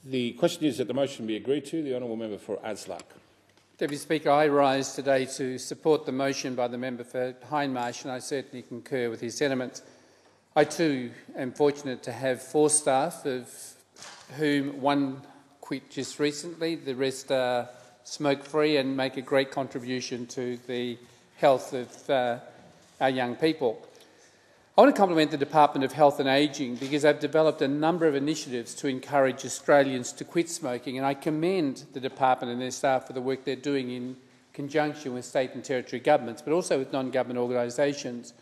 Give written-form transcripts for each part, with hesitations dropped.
The question is that the motion be agreed to. The honourable member for Hasluck. Deputy Speaker, I rise today to support the motion by the member for Hindmarsh, and I certainly concur with his sentiments. I too am fortunate to have 4 staff, of whom 1 quit just recently. The rest are smoke-free and make a great contribution to the health of our young people. I want to compliment the Department of Health and Ageing because they've developed a number of initiatives to encourage Australians to quit smoking, and I commend the Department and their staff for the work they're doing in conjunction with state and territory governments, but also with non-government organisations.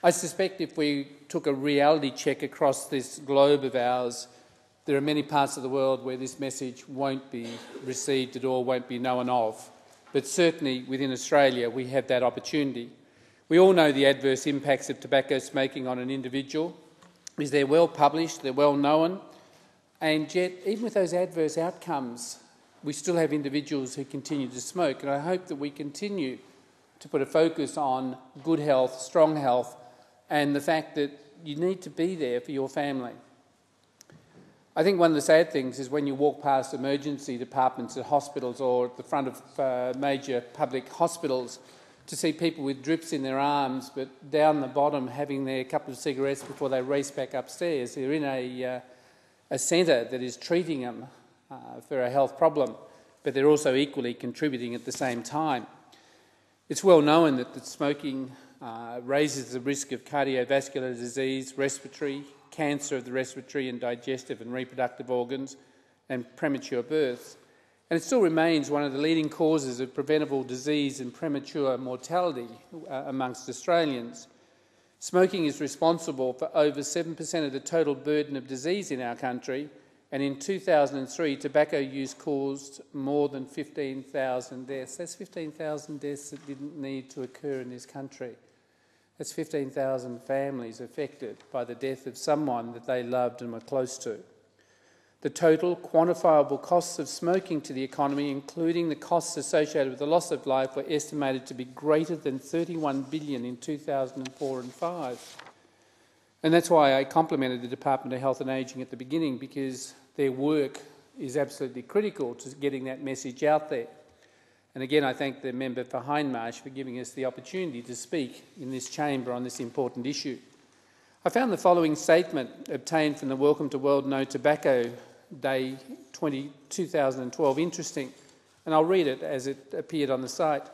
I suspect if we took a reality check across this globe of ours, there are many parts of the world where this message won't be received at all, won't be known of. But certainly within Australia, we have that opportunity. We all know the adverse impacts of tobacco smoking on an individual, because they're well published, they're well known, and yet even with those adverse outcomes, we still have individuals who continue to smoke. And I hope that we continue to put a focus on good health, strong health, and the fact that you need to be there for your family. I think one of the sad things is when you walk past emergency departments at hospitals or at the front of major public hospitals, to see people with drips in their arms, but down the bottom having their couple of cigarettes before they race back upstairs. They're in a centre that is treating them for a health problem, but they're also equally contributing at the same time. It's well known that smoking raises the risk of cardiovascular disease, respiratory, cancer of the respiratory and digestive and reproductive organs, and premature births. And it still remains one of the leading causes of preventable disease and premature mortality amongst Australians. Smoking is responsible for over 7% of the total burden of disease in our country, and in 2003, tobacco use caused more than 15,000 deaths. That's 15,000 deaths that didn't need to occur in this country. That's 15,000 families affected by the death of someone that they loved and were close to. The total quantifiable costs of smoking to the economy, including the costs associated with the loss of life, were estimated to be greater than $31 billion in 2004 and 5. And that's why I complimented the Department of Health and Ageing at the beginning, because their work is absolutely critical to getting that message out there. And again, I thank the member for Hindmarsh for giving us the opportunity to speak in this chamber on this important issue. I found the following statement obtained from the Welcome to World No Tobacco Day 2012 interesting, and I'll read it as it appeared on the site.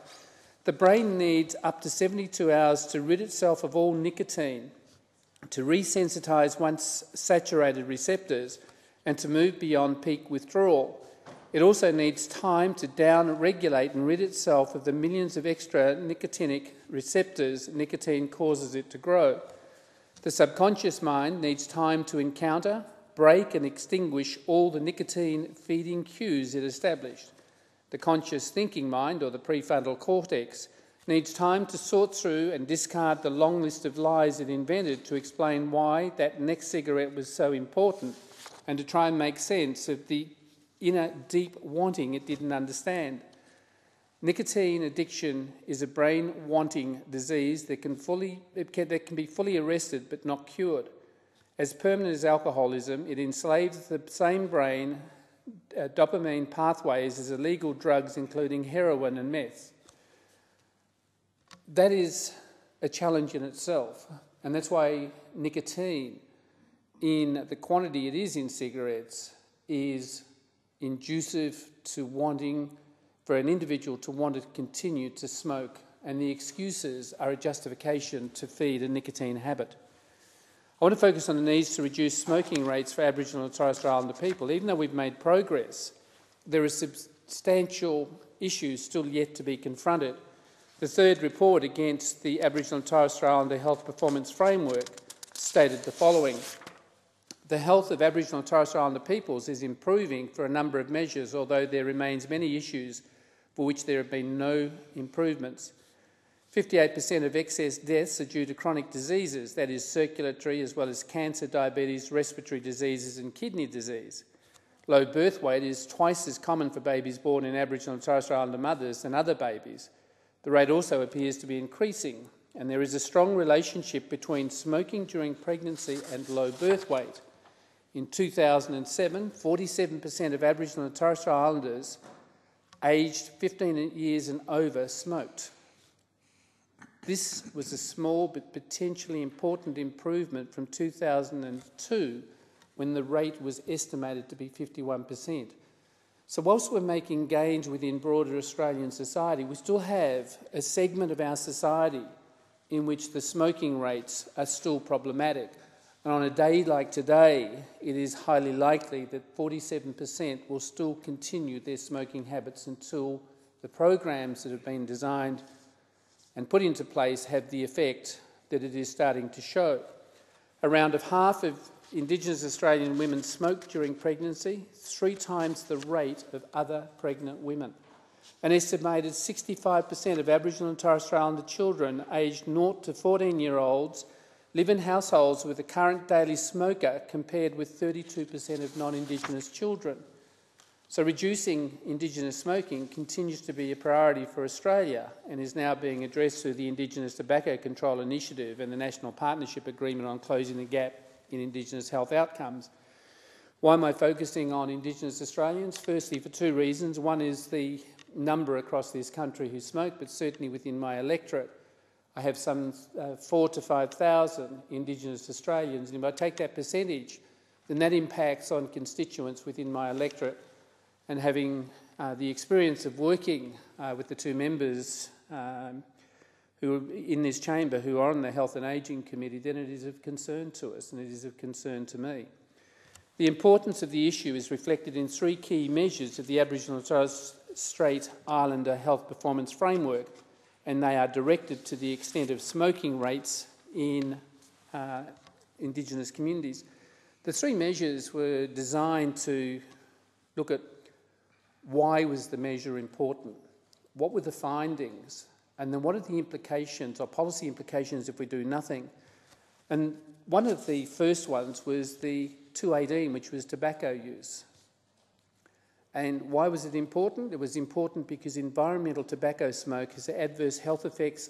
The brain needs up to 72 hours to rid itself of all nicotine, to resensitise once saturated receptors, and to move beyond peak withdrawal. It also needs time to down-regulate and rid itself of the millions of extra nicotinic receptors nicotine causes it to grow. The subconscious mind needs time to encounter, break and extinguish all the nicotine-feeding cues it established. The conscious thinking mind, or the prefrontal cortex, needs time to sort through and discard the long list of lies it invented to explain why that next cigarette was so important, and to try and make sense of the inner deep wanting it didn't understand. Nicotine addiction is a brain-wanting disease that can be fully arrested but not cured. As permanent as alcoholism, it enslaves the same brain dopamine pathways as illegal drugs, including heroin and meth. That is a challenge in itself, and that's why nicotine, in the quantity it is in cigarettes, is inducive to wanting for an individual to want to continue to smoke, and the excuses are a justification to feed a nicotine habit. I want to focus on the needs to reduce smoking rates for Aboriginal and Torres Strait Islander people. Even though we've made progress, there are substantial issues still yet to be confronted. The third report against the Aboriginal and Torres Strait Islander Health Performance Framework stated the following: the health of Aboriginal and Torres Strait Islander peoples is improving for a number of measures, although there remains many issues for which there have been no improvements. 58% of excess deaths are due to chronic diseases, that is circulatory as well as cancer, diabetes, respiratory diseases and kidney disease. Low birth weight is twice as common for babies born in Aboriginal and Torres Strait Islander mothers than other babies. The rate also appears to be increasing, and there is a strong relationship between smoking during pregnancy and low birth weight. In 2007, 47% of Aboriginal and Torres Strait Islanders aged 15 years and over smoked. This was a small but potentially important improvement from 2002, when the rate was estimated to be 51%. So whilst we're making gains within broader Australian society, we still have a segment of our society in which the smoking rates are still problematic. And on a day like today, it is highly likely that 47% will still continue their smoking habits until the programs that have been designed and put into place have the effect that it is starting to show. Around half of Indigenous Australian women smoke during pregnancy, 3 times the rate of other pregnant women. An estimated 65% of Aboriginal and Torres Strait Islander children aged 0 to 14-year-olds live in households with a current daily smoker, compared with 32% of non-Indigenous children. So reducing Indigenous smoking continues to be a priority for Australia and is now being addressed through the Indigenous Tobacco Control Initiative and the National Partnership Agreement on Closing the Gap in Indigenous Health Outcomes. Why am I focusing on Indigenous Australians? Firstly, for 2 reasons. One is the number across this country who smoke, but certainly within my electorate, I have some 4,000 to 5,000 Indigenous Australians. And if I take that percentage, then that impacts on constituents within my electorate. And having the experience of working with the 2 members who are in this chamber who are on the Health and Ageing Committee, then it is of concern to us and it is of concern to me. The importance of the issue is reflected in 3 key measures of the Aboriginal and Torres Strait Islander Health Performance Framework, and they are directed to the extent of smoking rates in Indigenous communities. The 3 measures were designed to look at why was the measure important, what were the findings, and then what are the implications or policy implications if we do nothing. And one of the first ones was the 218, which was tobacco use. And why was it important? It was important because environmental tobacco smoke has adverse health effects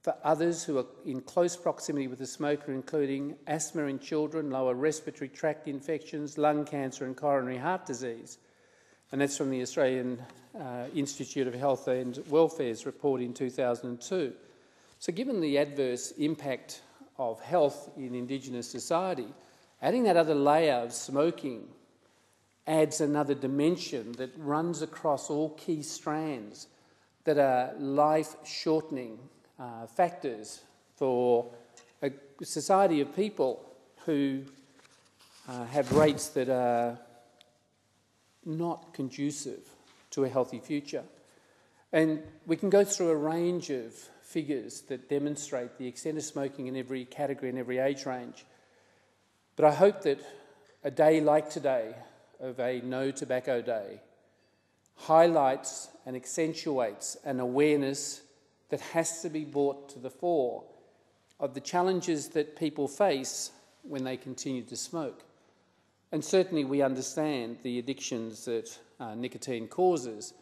for others who are in close proximity with the smoker, including asthma in children, lower respiratory tract infections, lung cancer and coronary heart disease. And that's from the Australian Institute of Health and Welfare's report in 2002. So given the adverse impact of health in Indigenous society, adding that other layer of smoking adds another dimension that runs across all key strands that are life-shortening factors for a society of people who have rates that are not conducive to a healthy future. And we can go through a range of figures that demonstrate the extent of smoking in every category and every age range. But I hope that a day like today, of a No Tobacco Day, highlights and accentuates an awareness that has to be brought to the fore of the challenges that people face when they continue to smoke. And certainly we understand the addictions that nicotine causes,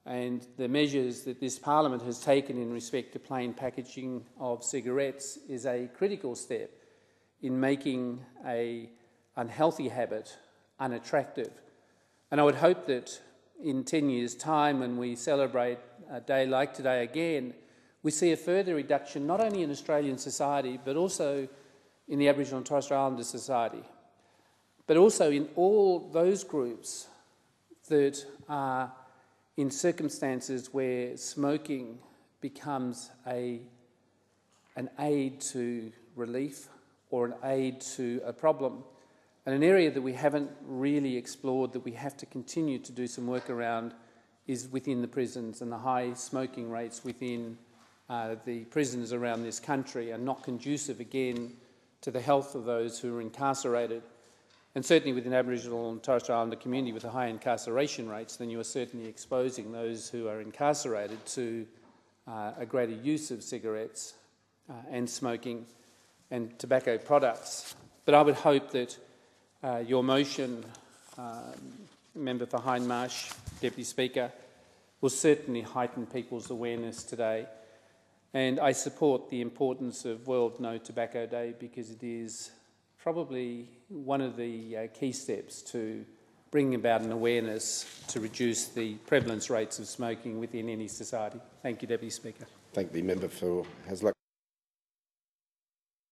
and the measures that this Parliament has taken in respect to plain packaging of cigarettes is a critical step in making an unhealthy habit unattractive. And I would hope that in 10 years' time, when we celebrate a day like today again, we see a further reduction not only in Australian society but also in the Aboriginal and Torres Strait Islander society, but also in all those groups that are in circumstances where smoking becomes an aid to relief or an aid to a problem. And an area that we haven't really explored, that we have to continue to do some work around, is within the prisons, and the high smoking rates within the prisons around this country are not conducive, again, to the health of those who are incarcerated. And certainly within Aboriginal and Torres Strait Islander community with the high incarceration rates, then you are certainly exposing those who are incarcerated to a greater use of cigarettes and smoking and tobacco products. But I would hope that your motion, Member for Hindmarsh, Deputy Speaker, will certainly heighten people's awareness today. And I support the importance of World No Tobacco Day because it is probably one of the key steps to bringing about an awareness to reduce the prevalence rates of smoking within any society. Thank you, Deputy Speaker. Thank the member for Hasluck.